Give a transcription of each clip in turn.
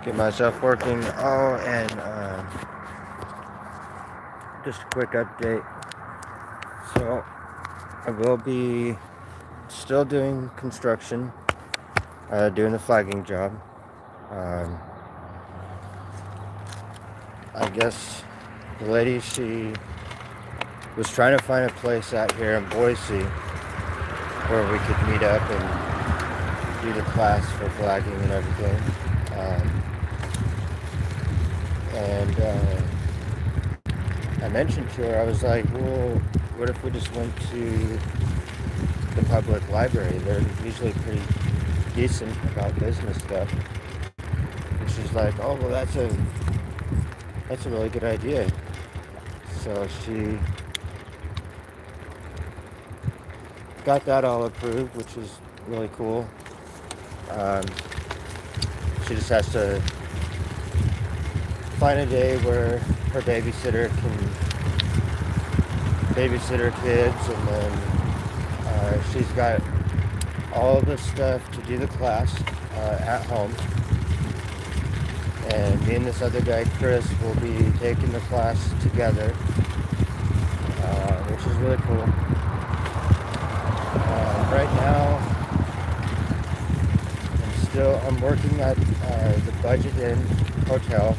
Get myself working. Oh, and just a quick update. So I will be still doing construction, doing the flagging job. Um, I guess the lady, she was trying to find a place out here in Boise where we could meet up and do the class for flagging and everything. And I mentioned to her, I was like, well, what if we just went to the public library? They're usually pretty decent about business stuff. And she's like, oh, well, that's a really good idea. So she got that all approved, which is really cool. Um, she just has to find a day where her babysitter can babysit her kids, and then she's got all the stuff to do the class at home. And me and this other guy, Chris, will be taking the class together, which is really cool. Right now, I'm working at the Budget Inn Hotel,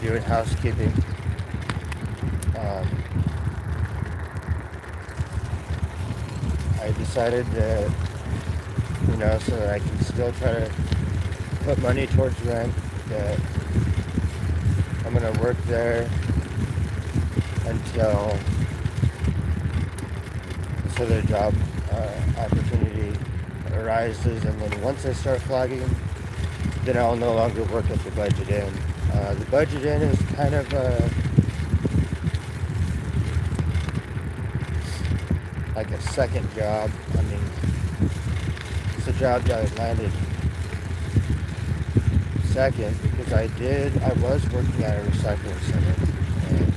doing housekeeping. I decided that, so that I can still try to put money towards rent, that I'm going to work there until this other job opportunity arises, and then once I start flagging, then I'll no longer work at the Budget Inn. The Budget Inn is kind of like a second job. I mean, it's a job that I landed second because I was working at a recycling center, and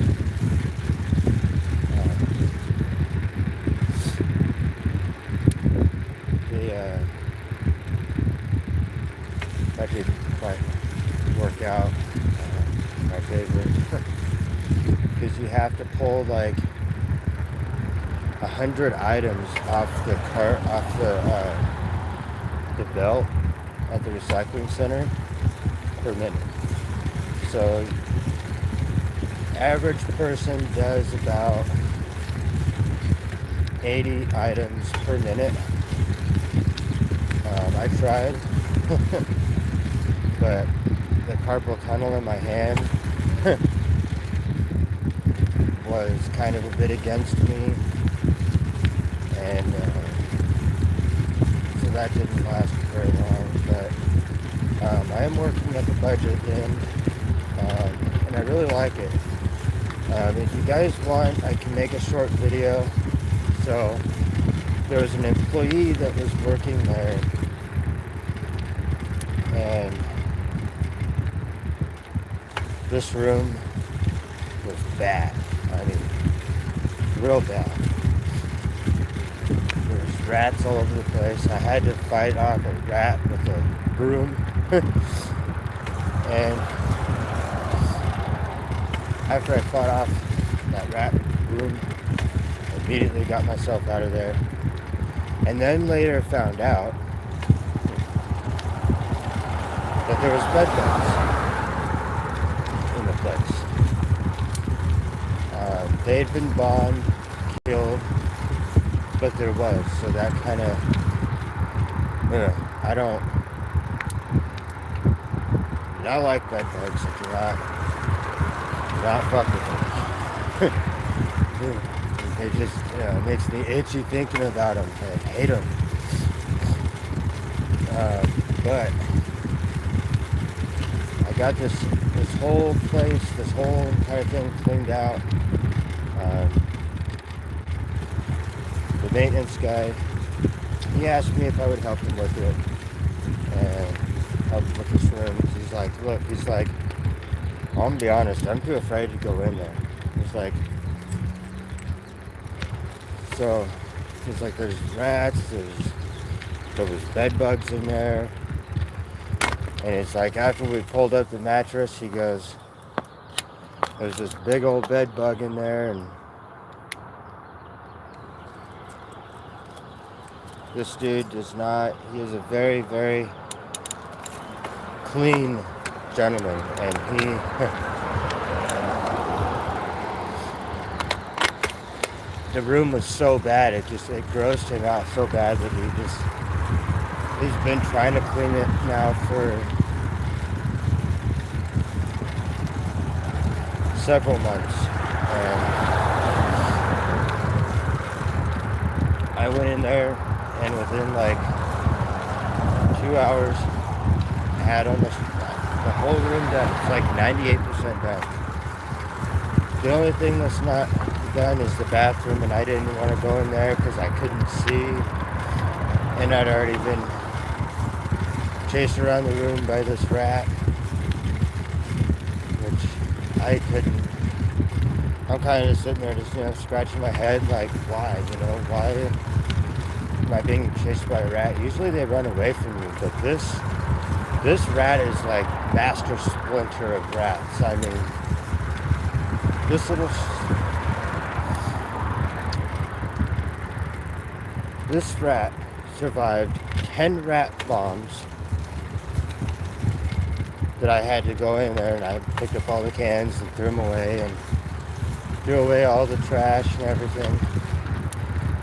that didn't quite work out. My favorite, because you have to pull like 100 items off the cart, off the belt at the recycling center per minute. So average person does about 80 items per minute. I tried, but the carpal tunnel in my hand was kind of a bit against me, and so that didn't last very long. But I am working at the Budget Inn, and I really like it. If you guys want, I can make a short video. So there was an employee that was working there, and this room was bad. I mean, real bad. There was rats all over the place. I had to fight off a rat with a broom. And after I fought off that rat with the broom, I immediately got myself out of there. And then later found out that there was bed bugs in the place. They had been bombed, killed, but there was. So that kind of, I don't like bed bugs if you're not fucking with them. It just, it makes me itchy thinking about them. I hate them. But I got this whole place, this whole entire thing cleaned out. The maintenance guy, he asked me if I would help him with it and help him with this room. He's like, look, I'm gonna be honest, I'm too afraid to go in there. He's like, there's rats, there was bed bugs in there, And it's like after we pulled up the mattress, he goes, there's this big old bed bug in there, and this dude does not, he is a very, very clean gentleman, and he, the room was so bad, it grossed him out so bad that he's been trying to clean it now for several months. And I went in there, and within like 2 hours, I had almost the whole room done. It's like 98% done. The only thing that's not done is the bathroom, and I didn't want to go in there because I couldn't see, and I'd already been chased around the room by this rat, which I couldn't. I'm kind of just sitting there just, scratching my head like, why, why am I being chased by a rat? Usually they run away from you, but this rat is like master splinter of rats. I mean, this rat survived 10 rat bombs that I had to go in there, and I picked up all the cans and threw them away, and threw away all the trash and everything.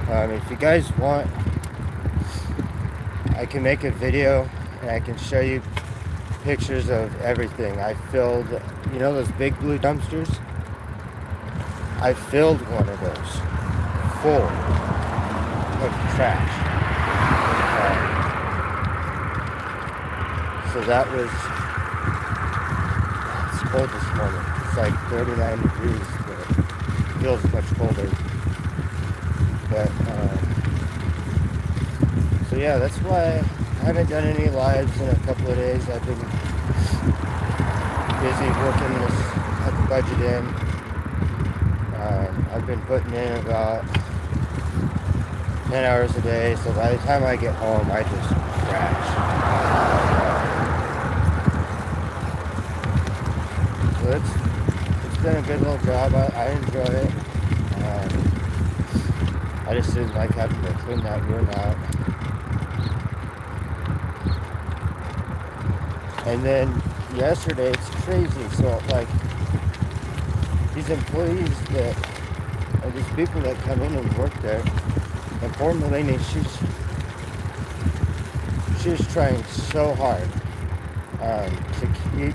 If you guys want, I can make a video and I can show you pictures of everything. I filled, those big blue dumpsters? I filled one of those full of trash. So that was, it's cold this morning. It's like 39 degrees, but it feels much colder. But, so yeah, that's why I haven't done any lives in a couple of days. I've been busy working at the budget in. I've been putting in about 10 hours a day, so by the time I get home, I just crash. So it's been a good little job. I enjoy it. I just didn't like having to clean that room out. And then yesterday, it's crazy. So like these employees these people that come in and work there, and poor Melanie, she's trying so hard to keep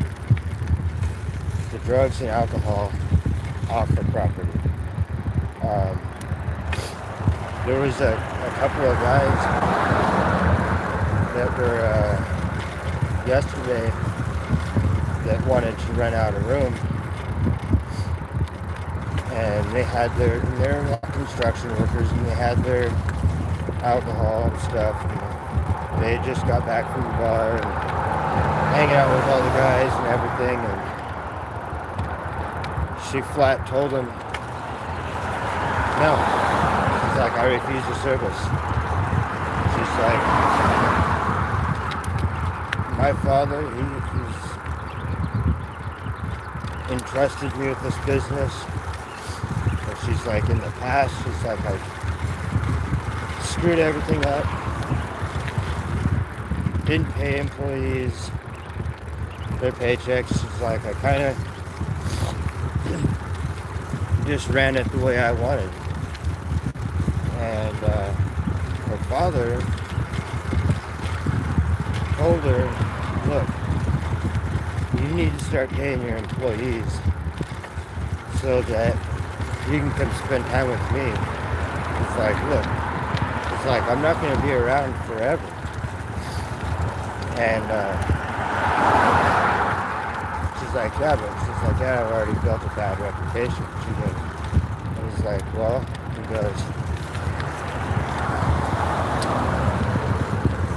the drugs and alcohol off the property. There was a couple of guys that were yesterday that wanted to rent out a room, and they're like construction workers, and they had their alcohol and stuff, and they had just got back from the bar and hanging out with all the guys and everything, and she flat told him, no. She's like, I refuse the service. She's like, my father, he's entrusted me with this business. But she's like, in the past, she's like, I screwed everything up. Didn't pay employees their paychecks. She's like, I kind of just ran it the way I wanted. And her father told her, look, you need to start paying your employees so that you can come spend time with me. It's like, look, I'm not going to be around forever. And she's like, I've already built a bad reputation. She goes, and he's like, well, he goes,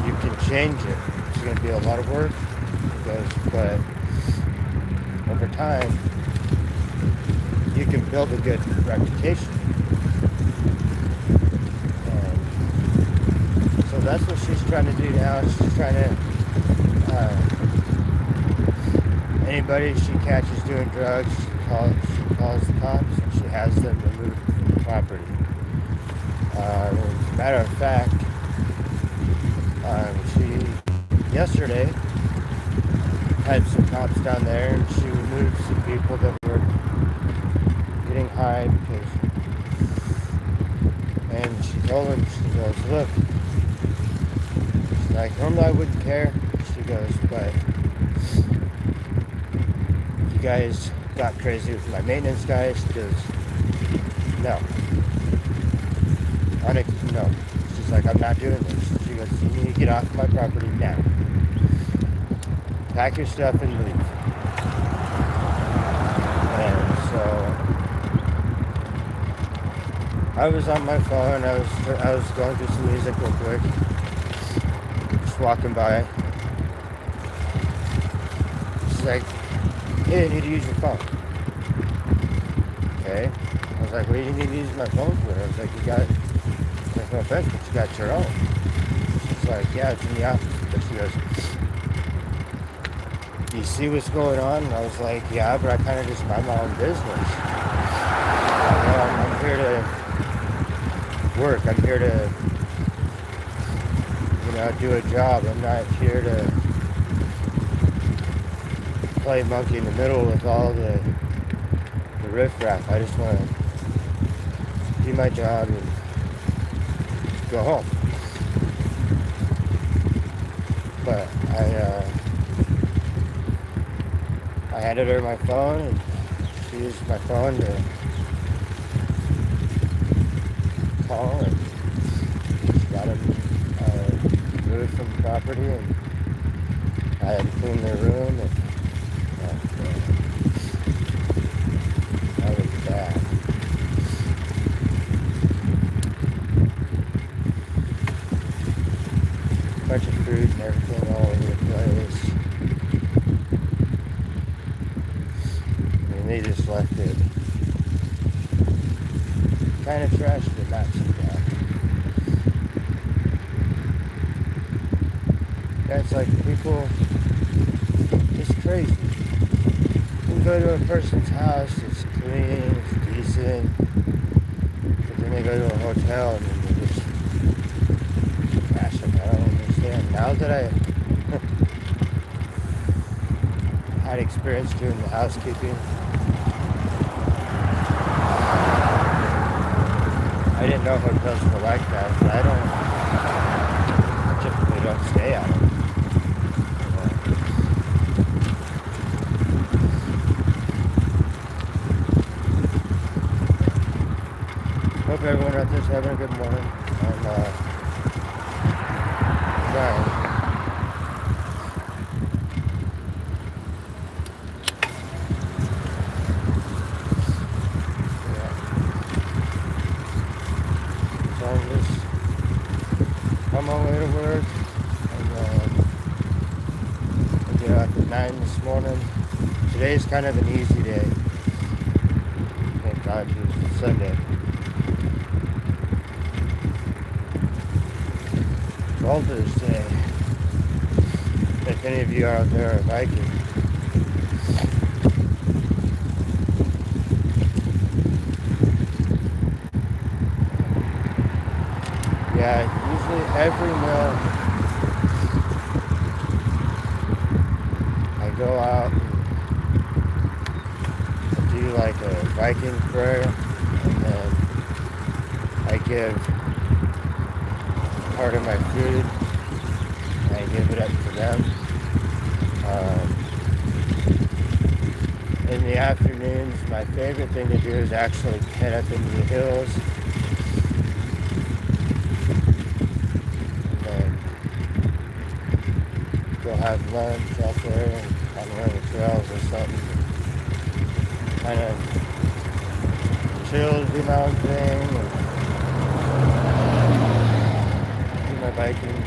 you can change it. It's going to be a lot of work. He goes, but over time, you can build a good reputation. And so that's what she's trying to do now. She's trying to anybody she catches doing drugs, she calls the cops and she has them removed from the property. As a matter of fact, she yesterday had some cops down there and she removed some people that were getting high and she told them, she goes, look, she's like, normally I wouldn't care. She goes, but you guys got crazy with my maintenance guys. She goes, no. No. She's like, I'm not doing this. She goes, you need to get off my property now. Pack your stuff and leave. And so I was on my phone. I was going through some music real quick. Just walking by. She's like, hey, I need to use your phone. Okay. I was like, what do you need to use my phone for? I was like, you got, like, no offense, but you got your own. She's like, yeah, it's in the office. But she goes, you see what's going on? And I was like, yeah, but I kind of just mind my own business. I'm here to work. I'm here to, do a job. I'm not here to play monkey in the middle with all the riffraff. I just want to do my job and go home. But I handed her my phone and she used my phone to call and she got him moved from the property and I had to clean their room and that was bad. Bunch of food and everything all over the place. And they just left it kind of trashed, but not too bad. That's like people, it's crazy. You can go to a person's house, it's clean, it's decent, but then they go to a hotel and then they just crash it. I don't understand. Now that I had experience doing the housekeeping, I didn't know hotels were like that, but I typically don't stay at them. Hope everyone out there's having a good morning. I'm trying. Yeah. So I'm just on my way to work. I get up at 9 this morning. Today's kind of an easy day. Thank God it's Sunday. Walter's Day. If any of you are out there are biking. Yeah, usually every meal I go out and do like a Viking prayer and then I give part of my food and I give it up to them. In the afternoons, my favorite thing to do is actually head up into the hills and then go have lunch out there on one of the trails or something. Kind of chill, do my own thing, and do my biking,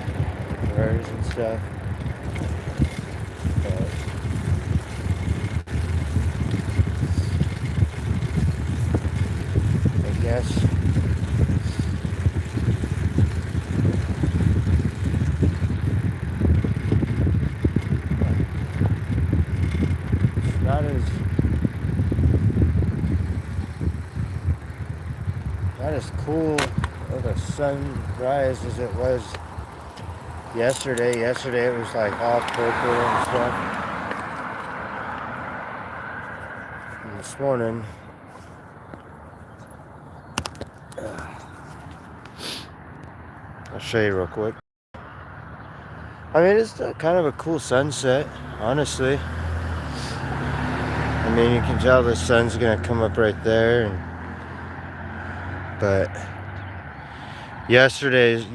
prayers and stuff. But I guess not as cool of a sunrise as it was yesterday. Yesterday it was like all purple and stuff. And this morning, I'll show you real quick. I mean, it's kind of a cool sunset, honestly. I mean, you can tell the sun's gonna come up right there, but yesterday's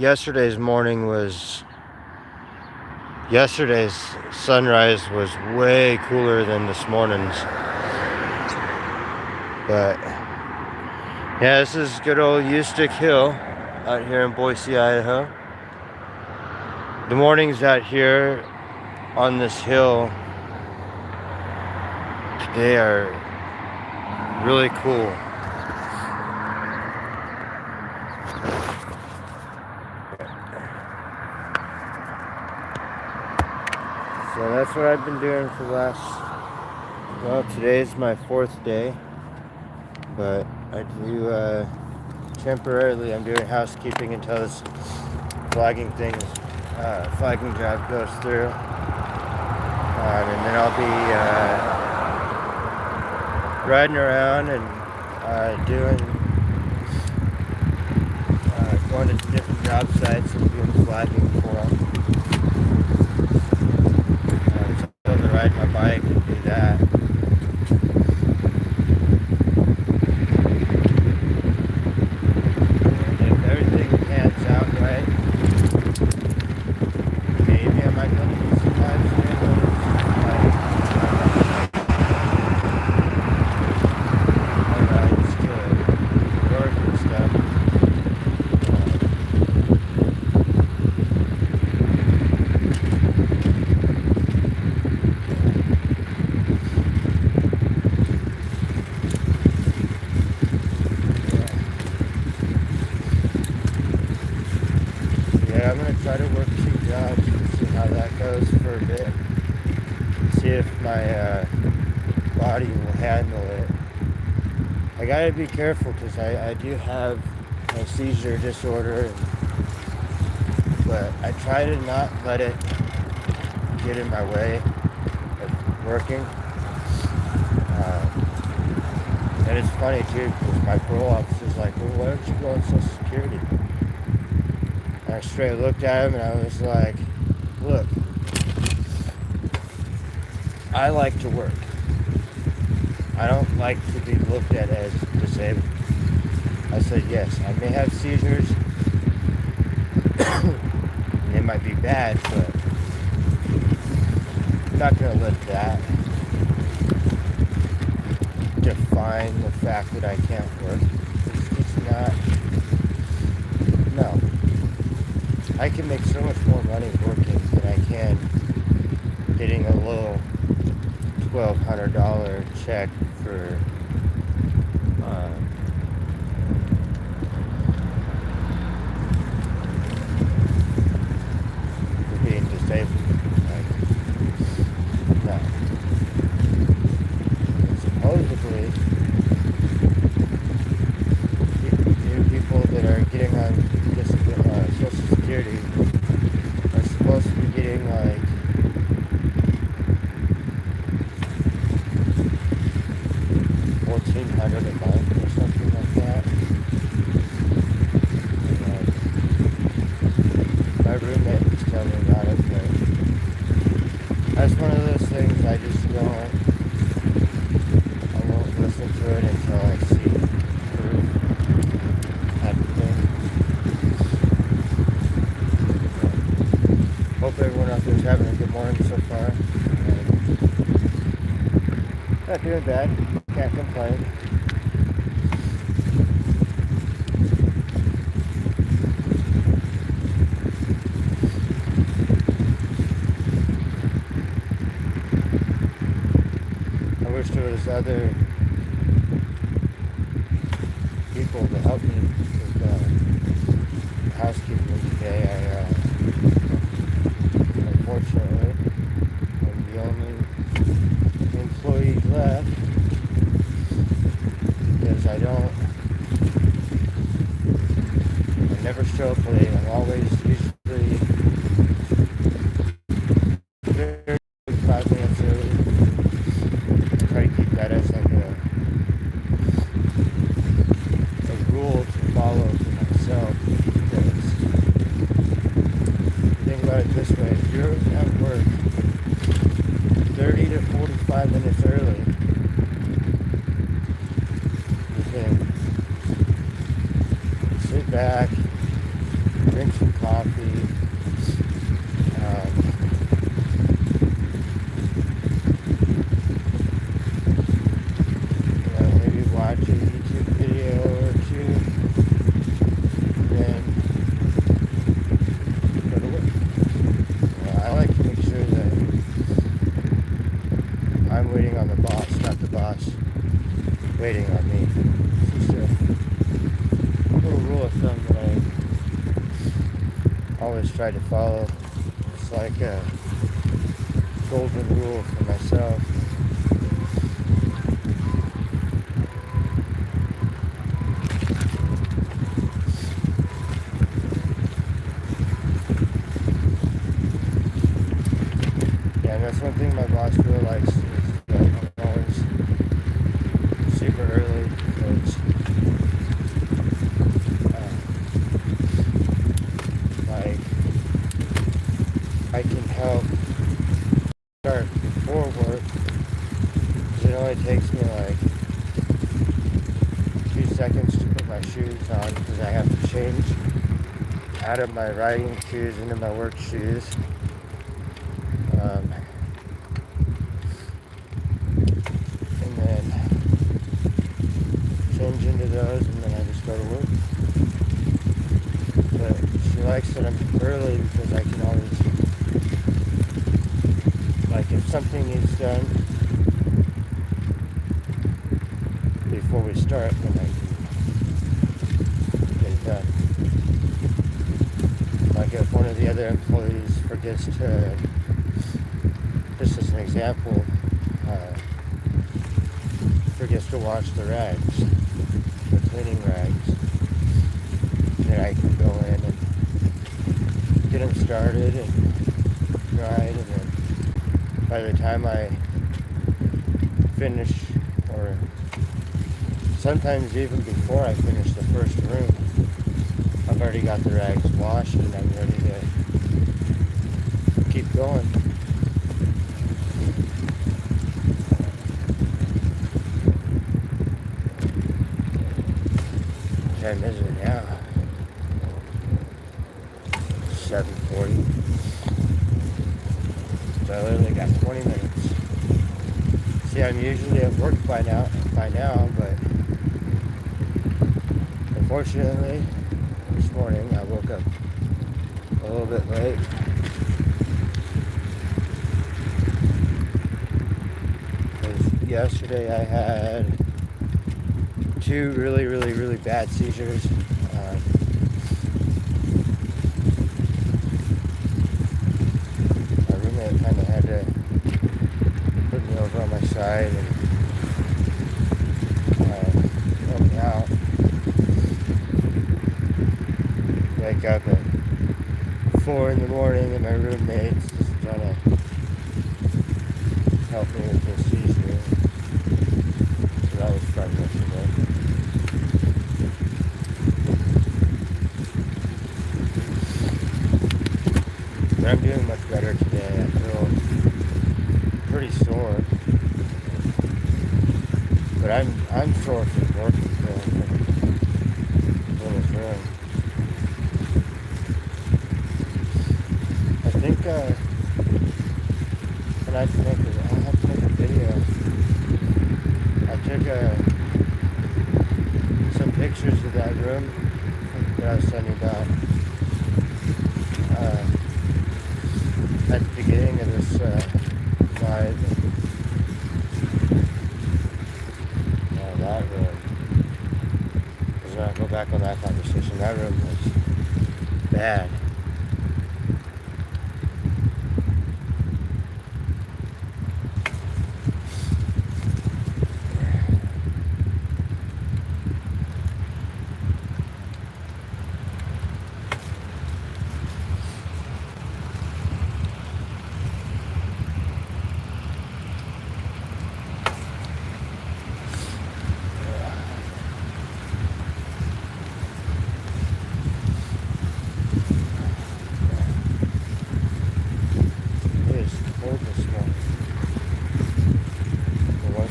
sunrise was way cooler than this morning's. But yeah, this is good old Ustick Hill out here in Boise, Idaho. The mornings out here on this hill today are really cool. So that's what I've been doing for the last, well, today's my 4th day, but I do, temporarily, I'm doing housekeeping until this flagging job goes through, and then I'll be riding around and going to different job sites and doing flagging for them. So to ride my bike and do that. Yeah, I'm going to try to work 2 jobs and see how that goes for a bit. See if my body will handle it. I got to be careful because I do have a seizure disorder, but I try to not let it get in my way of working. And it's funny too because my parole officer's like, well, why don't you go on Social Security? And I straight looked at him and I was like, look, I like to work. I don't like to be looked at as disabled. I said, yes, I may have seizures. And they might be bad, but I'm not going to let that define the fact that I can't work. It's just not. No. I can make so much more money working than I can getting a little $1,200 check for being disabled. Like, no. Supposedly, people that are getting on Social Security are supposed to be getting like $1,400 a month or something like that. And, my roommate was telling me about it, but that's one of those things I just I won't listen to it until I see proof type of thing. Hope everyone out there is having a good morning so far. Not doing bad. Can't complain. I wish there was other people to help me with housekeeping today. Unfortunately, I'm the only employee left because I don't 5 minutes early, you can sit back, drink some coffee, maybe watch a YouTube video or two, and then go to work. I like to make sure that I'm waiting on the boss, not the boss waiting on me. It's just a little rule of thumb that I always try to follow. It's like a golden rule for myself. Yeah, and that's one thing my boss really likes is that I'm always super early because like I can help start before work because it only takes me like 2 seconds to put my shoes on because I have to change out of my riding shoes into my work shoes. And then change into those, and then I just go to work. But she likes that I'm early because I can always, like, if something needs done before we start, then I can get it done. Like if one of the other employees forgets to, just as an example, forgets to wash the rags, the cleaning rags, then I can go in and get them started and dried, and then by the time I finish, or sometimes even before I finish the first room, I've already got the rags washed and I'm ready to keep going. What time is it now? 7:40. So I literally got 20 minutes. See, I'm usually at work by now, but unfortunately, this morning I woke up a little bit late. Because yesterday I had 2 really bad seizures. My roommate kind of had to put me over on my side and help me out. Wake up at 4 in the morning and my roommate's just trying to help me with this seizure. So that was fun yesterday. But I'm doing much better today. I feel pretty sore. But I'm sore from working from this room. I think when I have to make a video. I took some pictures of that room that I was telling you about at the beginning of this live. That room. Because when I go back on that conversation, that room was bad.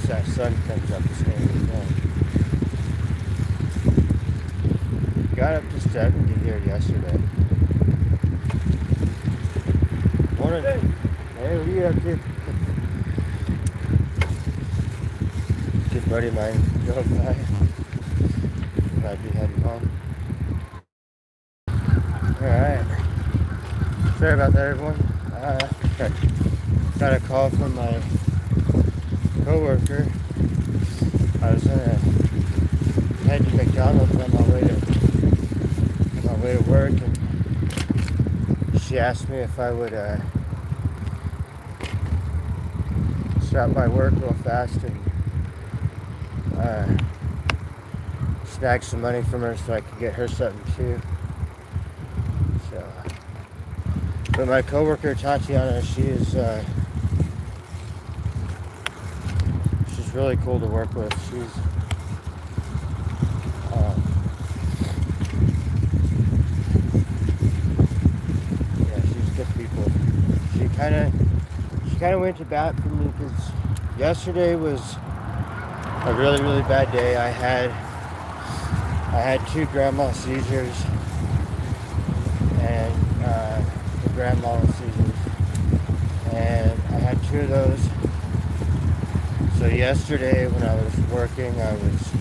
that sun comes up, it's going to be fun. Got up to 70 here yesterday. Morning. Hey, what are you up to? Good buddy of mine drove by. Might be heading home. Alright. Sorry about that, everyone. Got a call from my co-worker. I was gonna head to McDonald's on my way to work, and she asked me if I would stop by work real fast and snag some money from her so I could get her something too. So, but my coworker Tatiana, she's really cool to work with. She's good people. She kind of went to bat for me because yesterday was a really, really bad day. I had 2 grandma seizures and the grandma seizures, and I had 2 of those. So yesterday when I was working, I was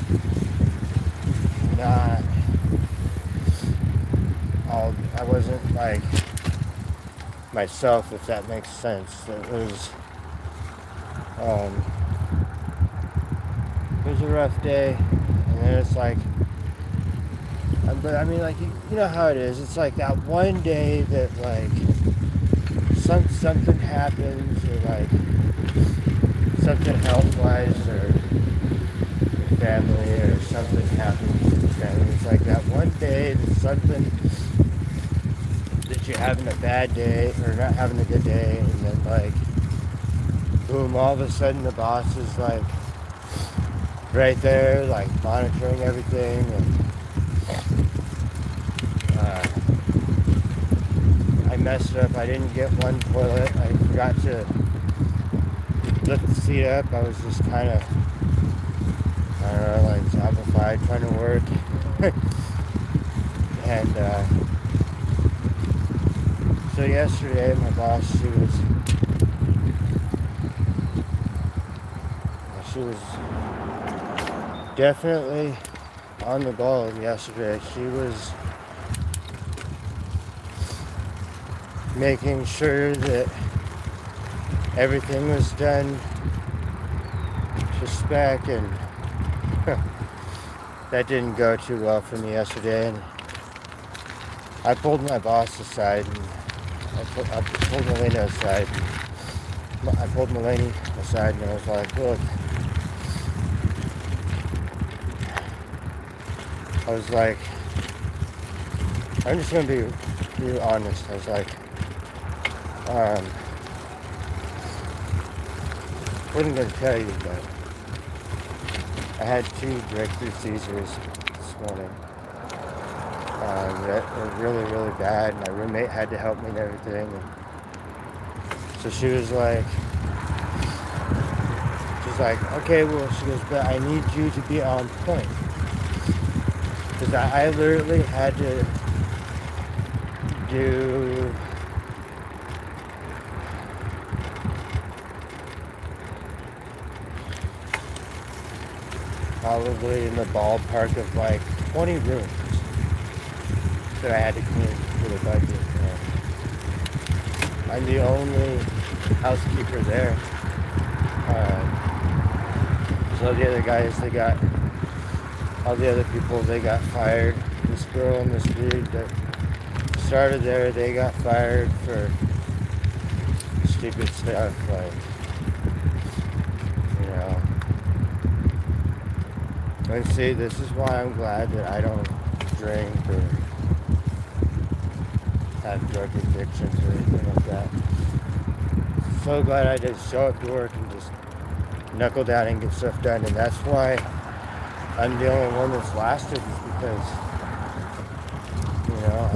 not I wasn't like myself, if that makes sense. It was a rough day, and then it's like, but I mean, like, you know how it is. It's like that one day that like something happens, or like something health-wise, or your family, or something happens with your family. It's like that one day that something that you're having a bad day or not having a good day, and then like boom, all of a sudden the boss is like right there, like monitoring everything. And I messed up. I didn't get one toilet. I forgot to lift the seat up. I was just kind of, I don't know, like zombified trying to work. And so yesterday my boss, she was definitely on the ball yesterday. She was making sure that everything was done to spec, and that didn't go too well for me yesterday. And I pulled my boss aside, and I pulled Melanie aside. I pulled Melanie aside, and I was like, look, I was like, I'm just gonna be honest. I was like, wasn't gonna tell you, but I had 2 breakthrough seizures this morning that were really, really bad. My roommate had to help me and everything. And so she was like, okay, well, she goes, but I need you to be on point. Because I literally had to do probably in the ballpark of like 20 rooms that I had to clean for the budget. I'm the only housekeeper there. So the other guys, all the other people, they got fired. This girl and this dude that started there, they got fired for stupid stuff, like, you know. And see, this is why I'm glad that I don't drink or have drug addictions or anything like that. So glad I just show up to work and just knuckle down and get stuff done. And that's why I'm the only one that's lasted, is because, you know,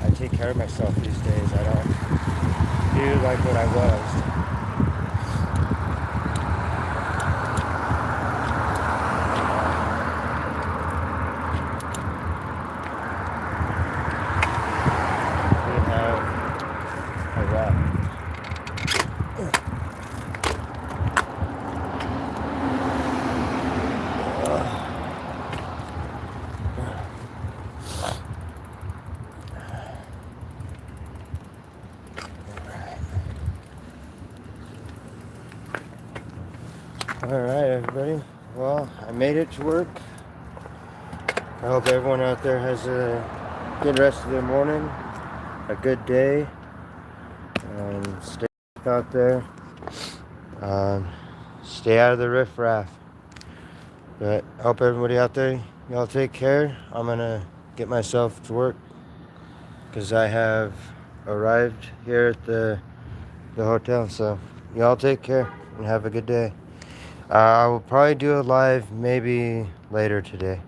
I take care of myself these days. I don't do like what I was. arrived. Alright, everybody. Well, I made it to work. I hope everyone out there has a good rest of their morning, a good day, and stay safe out there. Stay out of the riffraff. But I hope everybody out there, y'all take care. I'm gonna get myself to work because I have arrived here at the hotel. So y'all take care and have a good day. I will probably do a live maybe later today.